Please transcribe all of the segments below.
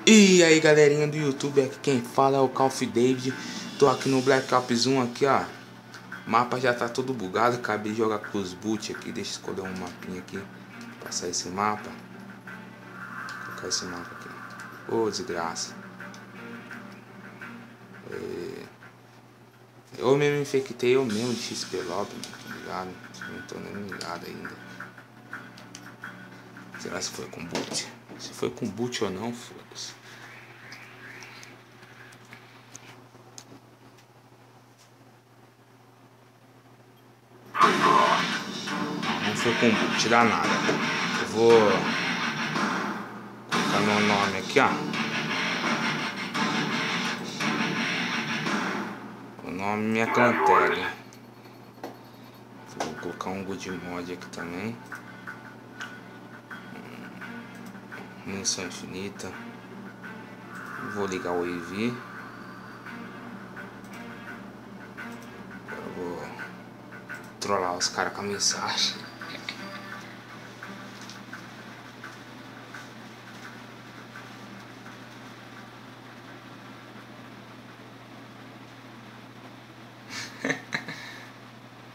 E aí galerinha do YouTube, aqui quem fala é o Call of David. Tô aqui no Black Ops 1 aqui, ó. O mapa já tá todo bugado, acabei de jogar com os boot aqui. Deixa eu escolher um mapinha aqui, passar esse mapa. Vou colocar esse mapa aqui. Ô, desgraça. Eu mesmo infectei eu mesmo de XP Lobby, tá ligado? Não tô nem ligado ainda. Será se foi com boot? Se foi com boot ou não, foda-se. Não foi com boot, dá nada. Eu vou colocar meu nome aqui, ó. O nome é Cantele. Vou colocar um good mod aqui também. Munição infinita. Vou ligar o EV. Agora eu vou trollar os caras com a mensagem.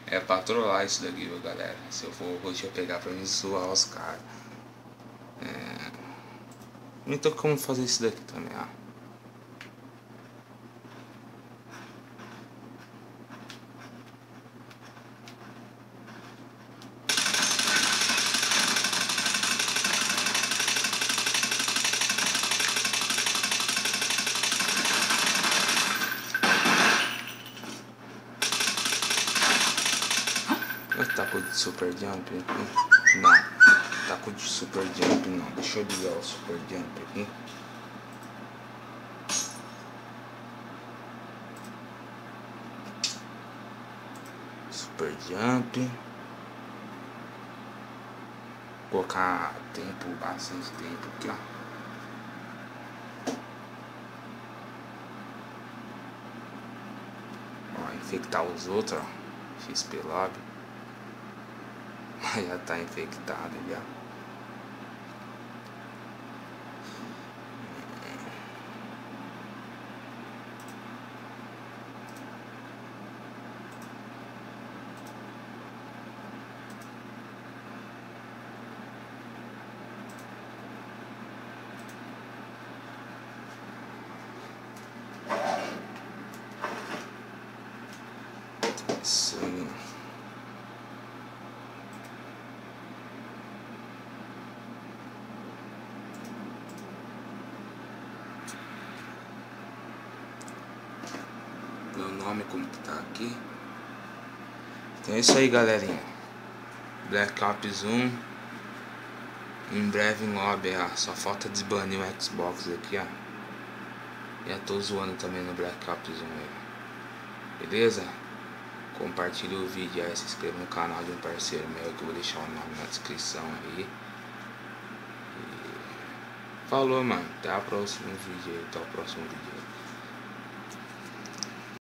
É pra trollar isso daqui, viu, galera? Se eu for, deixa eu pegar pra me zoar os caras. Então como fazer isso daqui também, ó. Tá com de super jump aqui? Não, tá com de super jump não. Deixa eu ligar o super jump aqui. Super jump. Vou colocar tempo, bastante tempo aqui, ó. Ó, infectar os outros, ó. XP Lobby. Mas já tá infectado já. Isso aí. Meu nome como que tá aqui. Então é isso aí, galerinha. Black Ops 1 em breve em lobby, ó. Só falta desbanir o Xbox aqui, ó. Já tô zoando também no Black Ops 1 aí. Beleza? Compartilhe o vídeo aí, se inscreva no canal de um parceiro meu, que eu vou deixar o nome na descrição aí. Falou, mano. Até o próximo vídeo aí. Até o próximo vídeo.